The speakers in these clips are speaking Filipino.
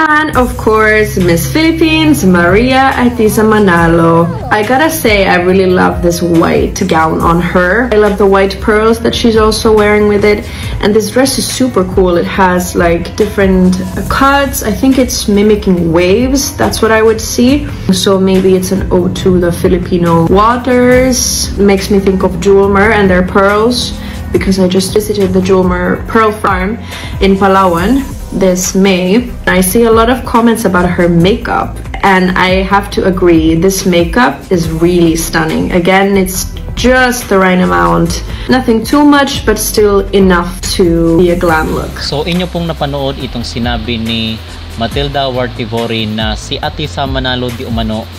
And of course, Miss Philippines, Maria Atisa Manalo. I gotta say, I really love this white gown on her. I love the white pearls that she's also wearing with it. And this dress is super cool. It has like different cuts. I think it's mimicking waves. That's what I would see. So maybe it's an ode to the Filipino waters. Makes me think of Jewelmer and their pearls, because I just visited the Jewelmer Pearl Farm in Palawan this May. I see a lot of comments about her makeup, and I have to agree, this makeup is really stunning. Again, it's just the right amount. Nothing too much, but still enough to be a glam look. So inyo pong napanood itong sinabi ni Matilda Wartivori na si Atisa Manalo di umano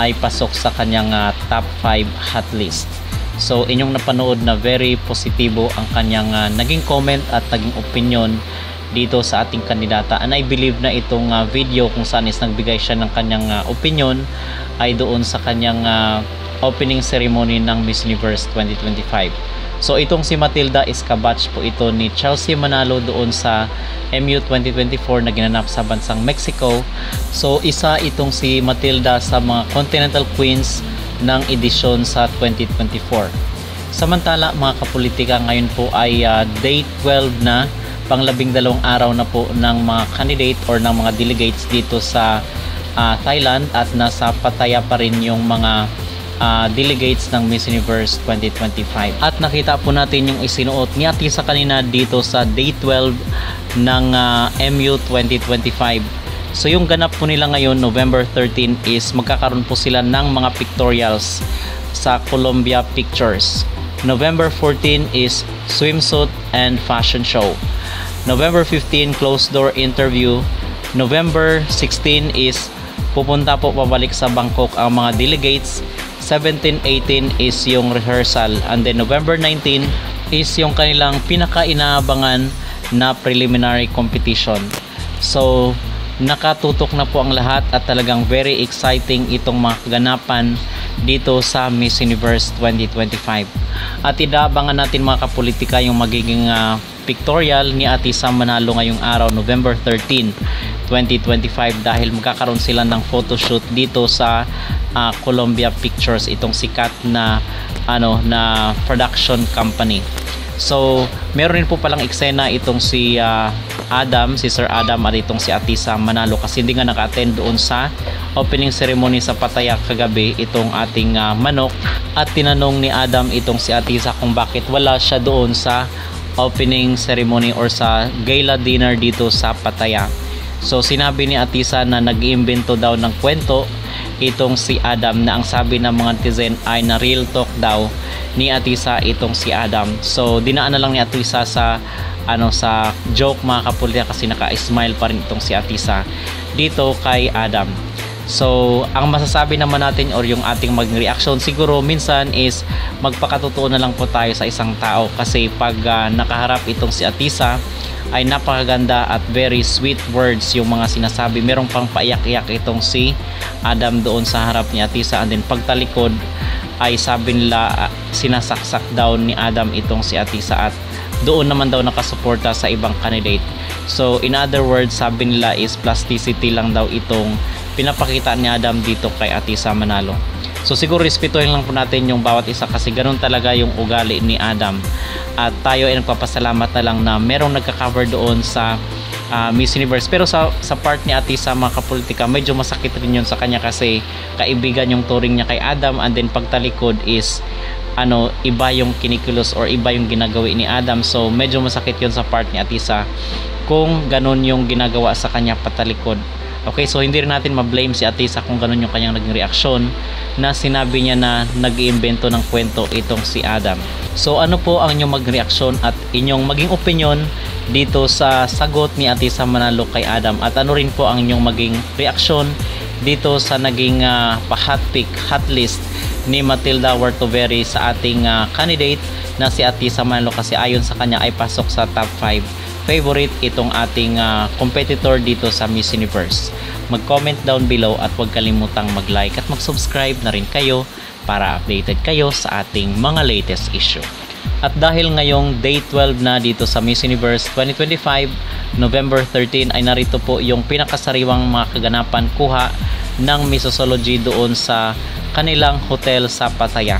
ay pasok sa kanyang top 5 hot list. So inyong napanood na very positibo ang kanyang naging comment at naging opinion dito sa ating kandidata, and I believe na itong video kung saan is nagbigay siya ng kanyang opinion ay doon sa kanyang opening ceremony ng Miss Universe 2025. So itong si Matilda is kabatch po ito ni Chelsea Manalo doon sa MU 2024 na ginanap sa bansang Mexico. So isa itong si Matilda sa mga Continental Queens ng edisyon sa 2024. Samantala mga kapolitika, ngayon po ay day 12 na, pang-12 araw na po ng mga candidate or ng mga delegates dito sa Thailand, at nasa Pattaya pa rin yung mga delegates ng Miss Universe 2025. At nakita po natin yung isinuot ni Atisa kanina dito sa day 12 ng MU 2025. So yung ganap po nila ngayon, November 13, is magkakaroon po sila ng mga pictorials sa Columbia Pictures. November 14 is swimsuit and fashion show. November 15, closed door interview. November 16 is pupunta po pabalik sa Bangkok ang mga delegates. 17, 18 is yung rehearsal, and then November 19 is yung kanilang pinaka-inaabangan na preliminary competition. So nakatutok na po ang lahat at talagang very exciting itong mga kaganapan dito sa Miss Universe 2025. At inaabangan natin mga kapolitika yung magiging pictorial ni Atisa Manalo ngayong araw, November 13, 2025, dahil magkakaroon sila ng photoshoot dito sa Columbia Pictures, itong sikat na na production company. So meron rin po palang eksena itong si Sir Adam at itong si Atisa Manalo, kasi hindi nga naka-attend doon sa opening ceremony sa Pattaya kagabi itong ating manok, at tinanong ni Adam itong si Atisa kung bakit wala siya doon sa opening ceremony or sa gala dinner dito sa Pattaya. So sinabi ni Atisa na nag-iimbento daw ng kwento itong si Adam, na ang sabi ng mga netizen ay na real talk daw ni Atisa itong si Adam. So dinaan na lang ni Atisa sa sa joke mga kapolitika, kasi naka-smile pa rin itong si Atisa dito kay Adam. So ang masasabi naman natin or yung ating maging reaction siguro minsan is magpakatotoo na lang po tayo sa isang tao, kasi pag nakaharap itong si Atisa ay napakaganda at very sweet words yung mga sinasabi. Merong pang paiyak-iyak itong si Adam doon sa harap ni Atisa, and then pagtalikod ay sabi nila sinasaksak daw ni Adam itong si Atisa, at doon naman daw nakasuporta sa ibang candidate. So in other words, sabi nila is plasticity lang daw itong pinapakita ni Adam dito kay Atisa Manalo. So siguro respetuhin lang po natin yung bawat isa, kasi ganun talaga yung ugali ni Adam, at tayo ay nagpapasalamat na lang na merong nagka-cover doon sa Miss Universe. Pero sa part ni Atisa mga kapolitika, medyo masakit rin yun sa kanya, kasi kaibigan yung turing niya kay Adam, and then pagtalikod is iba yung kinikilos or iba yung ginagawa ni Adam. So medyo masakit yun sa part ni Atisa kung ganun yung ginagawa sa kanya patalikod. Okay, so hindi rin natin ma-blame si Atisa kung ganun yung kanyang naging reaksyon na sinabi niya na nag-iimbento ng kwento itong si Adam. So ano po ang inyong mag-reaksyon at inyong maging opinion dito sa sagot ni Atisa Manalo kay Adam, at ano rin po ang inyong maging reaksyon dito sa naging pa-hot pick, hot list ni Matilda Wartivori sa ating candidate na si Atisa Manalo, kasi ayon sa kanya ay pasok sa top 5 favorite itong ating competitor dito sa Miss Universe. Mag-comment down below at huwag kalimutang mag-like at mag-subscribe na rin kayo para updated kayo sa ating mga latest issue. At dahil ngayong day 12 na dito sa Miss Universe 2025, November 13 ay narito po yung pinakasariwang mga kaganapan kuha ng Missosology doon sa kanilang hotel sa Pattaya.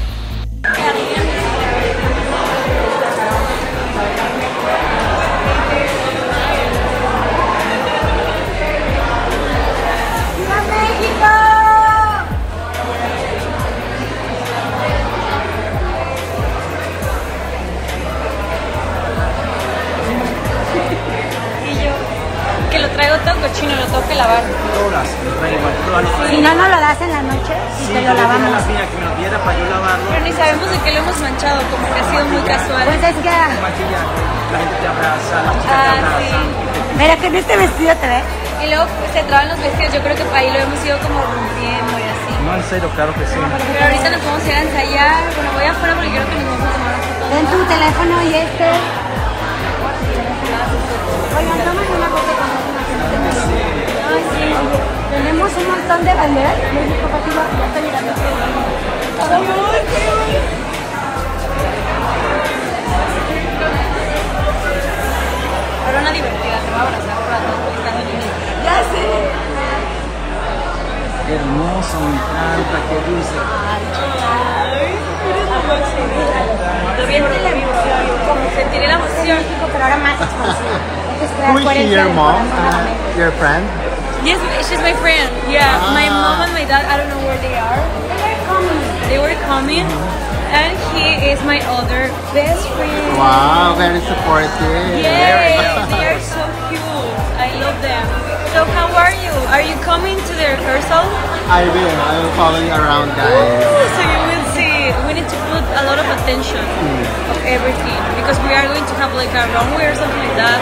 Traigo todo cochino, lo tengo que lavar. Todas, lo traigo igual. Si no, no lo das en la noche y Sí, te yo lo le dije a lavamos. la señora que me lo diera para yo lavarlo. Pero ni sabemos de qué lo hemos manchado, como que ha sido muy casual. Pues es que... Maquillaje, la gente te abraza, las chicas te Ah, abrazan. sí. Mira que en este vestido te ves. Y luego se traban los vestidos, yo creo que para ahí lo hemos ido como rompiendo y así. No, en serio, claro que sí. Pero ahorita nos vamos a ir a ensayar. Bueno, voy afuera porque creo que nos vamos a tomar una foto. Ten tu teléfono y este. Oigan, tomen una foto con nosotros. Ay, sí. Tenemos un montón de banderas. México Pasivo, ya está mirando. Pero una divertida, te va a abrazar por rato. Ya sé. Qué hermoso, me encanta, qué dulce. Sentiré la emoción. Pero ahora más expansivo. Who is your mom? Your friend? Yes, she's my friend. Yeah, my mom and my dad, I don't know where they are. They were coming. And he is my other best friend. Wow, very supportive. Yay, they are so cute. I love them. So how are you? Are you coming to the rehearsal? I will follow you around, guys. So you will see. We need to put a lot of attention of everything because we are going to have like a runway or something like that.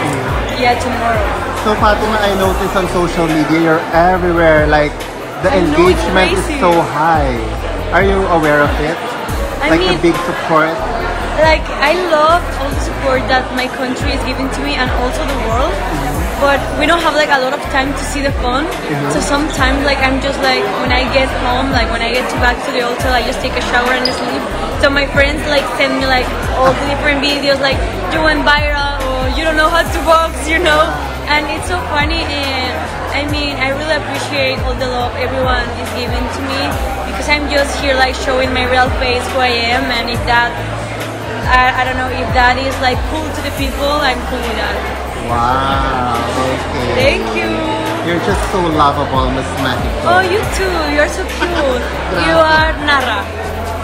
Yeah, tomorrow. So Fatima, I noticed on social media you're everywhere. Like the I know, it's engagement is crazy. so high. Are you aware of it? I Like mean, the big support. like I love all the support that my country is giving to me and also the world. But we don't have like a lot of time to see the fun. So sometimes like I'm just like when I get home, like when I get back to the hotel, I just take a shower and sleep. So my friends like send me like all the different videos like you went viral or you don't know how to box, you know. And it's so funny and I mean I really appreciate all the love everyone is giving to me because I'm just here like showing my real face who I am and if that I don't know if that is like cool to the people, I'm cool with that. Wow. Okay. Thank you. You're just so lovable, Miss Mexico. Oh, you too. You're so cute. You are Nara.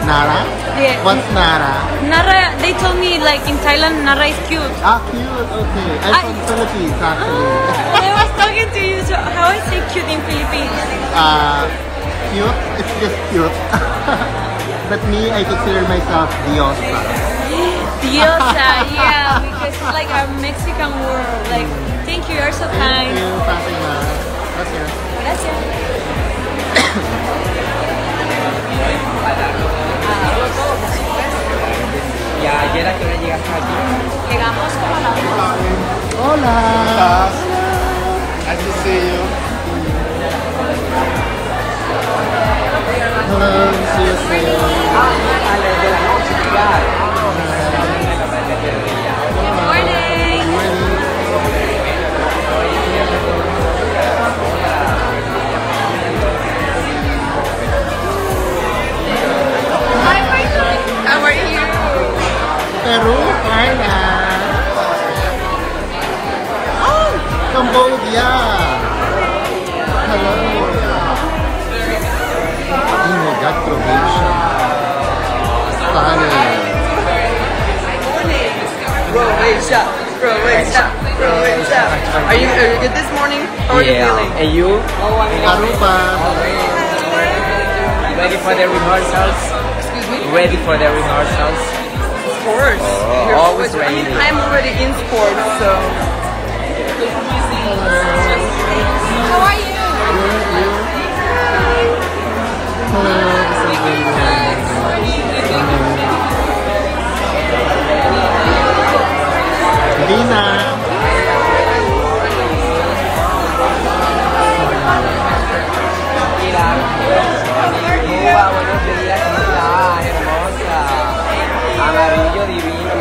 Nara? Yeah. What's Nara? Nara, they told me like in Thailand, Nara is cute. Ah, cute. Okay. I'm from Philippines, actually. I was talking to you, so how I say cute in Philippines? Cute? It's just cute. But me, I consider myself diosa. Diosa, yeah, because it's like a Mexican word. Like, thank you, you're so kind. Thank you, Fatima. Gracias. Gracias. Ya, ayer a qué hora llegaste aquí. Llegamos como a la Hola. Nice to see you. Hello, see you soon. De la noche, claro. Good morning. Hi, Michael. How are you? Peru, China. Oh, Cambodia. Hello. Oh my God, Croatia. Stunning. Croatia, Croatia, Croatia. Are you good this morning? How are you feeling? And you? Aruba. Ready for the rehearsals? Excuse me? Ready for the rehearsals? Of course. Oh, You're always ready. I'm already in sports, so. How are you? Dina. Buenos días, ¿cómo estás, hermosa? Amarillo divino,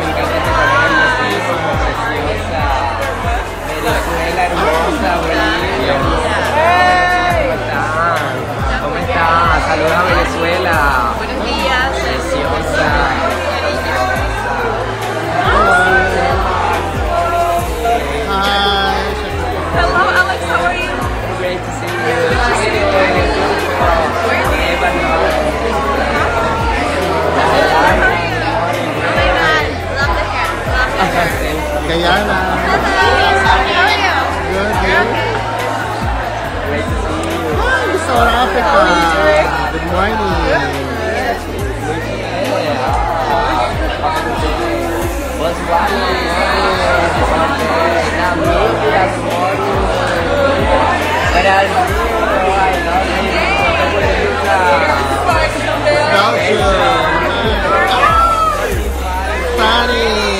Good morning. Was watching Namibia morning. But I love Belgium. Sunny.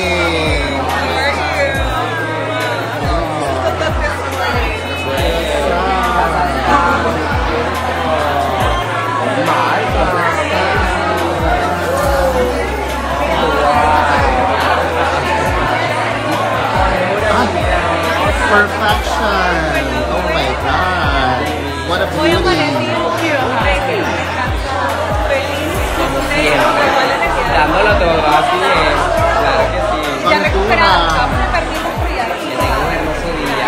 Perfection. Oh my god. What a beauty. dándolo todo, así es. Claro que sí. Ya recuperado. Honduras. Vamos a perder un día. Que tenga un hermoso día.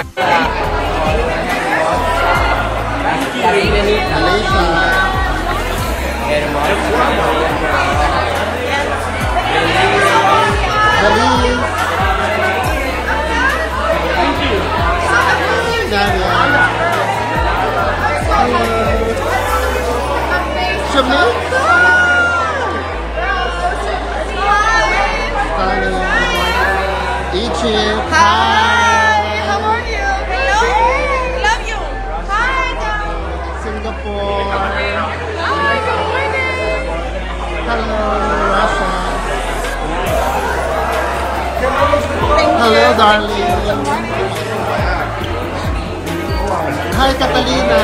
Malaysia. Belize. Daria. Jamaica. Stunning. Egypt. Hi, how are you? Hello. Love you. Hi. Singapore. Hi, good morning. Hello, Russia. Hello, darling. Hi, Catalina.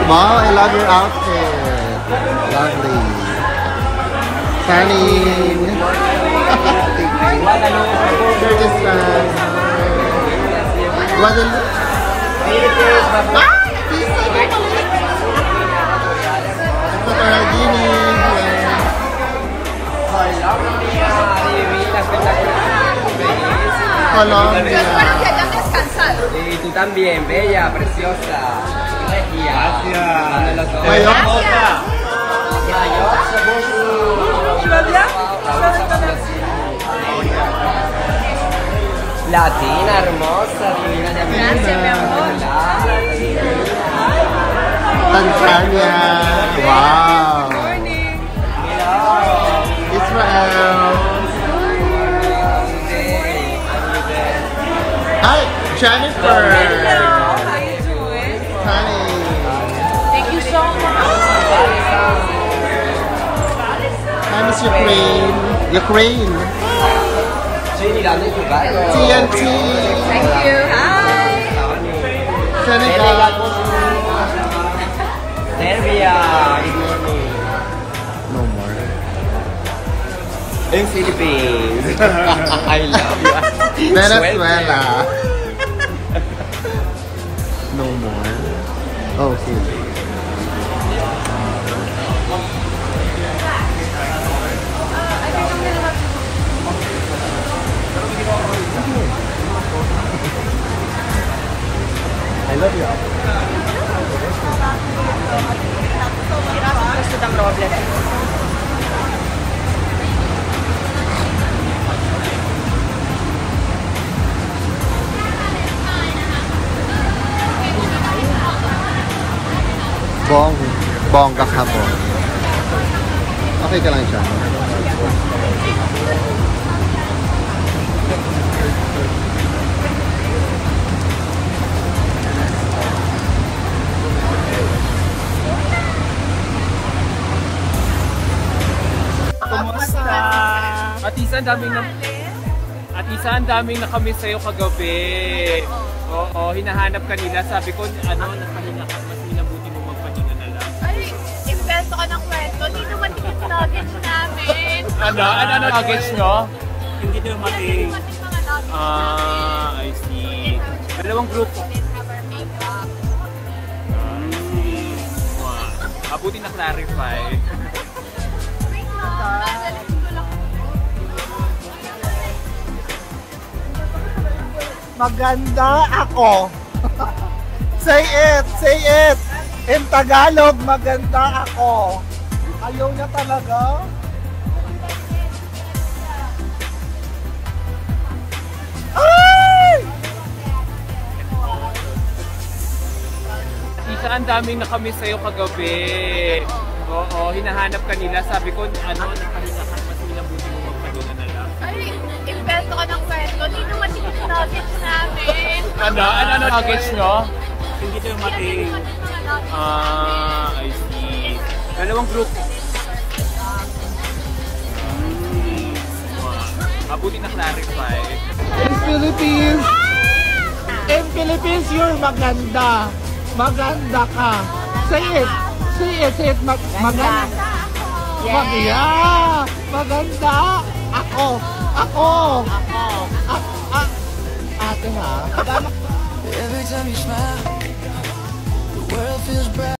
Wow, I love your outfit. Lovely. Sunny. Kyrgyzstan. Guadeloupe. Equatorial Guinea. Colombia. Que hayan descansado. Y tú también, bella, preciosa. Gracias. Mayor. Latina, hermosa, divina de América. Gracias, mi amor. Tanzania. Wow. Israel. Hi, Jennifer. How you doing? Hi. Thank you so much. Hi, Miss Ukraine. Ukraine. TNT. Thank you. Hi. Senegal. Serbia. No more. In Philippines. I love you. Venezuela. No more. Oh, see. I love you. Gusto ng problem. Bongga ka po. Okay ka lang siya. At isa ang daming nakamiss sa'yo kagabi. Oo, hinahanap ka nila. Sabi ko, nakahinga ka, mas minabuti mo magpahinga na lang. Ay, invento ka ng kwento. Di naman yung luggage namin. Ano luggage nyo? Hindi Hindi dumating. dumating mga luggage I see. Dalawang grupo. Our makeup. Mabuti na clarify. Wait lang. Dadalhin ko lang. Maganda ako. Say it! Say it! In Tagalog, maganda ako. Ayaw niya talaga? Ay! ang daming nakamiss sa'yo kagabi. Oo, hinahanap ka nila. Sabi ko, nakahinga ka, mas minabuti mo magpadula na lang. Ay, invento ka ng kwento. Di dumating yung nuggets namin. Ano nuggets nyo? Hindi ito yung mating. I see. Dalawang group. Mabuti na clarify. In Philippines! In Philippines, you're maganda. Maganda ka. Say it. Say it. Say it. Maganda. Yeah. Maganda. Ako. Ate ha. Every time you smile, the world feels bright.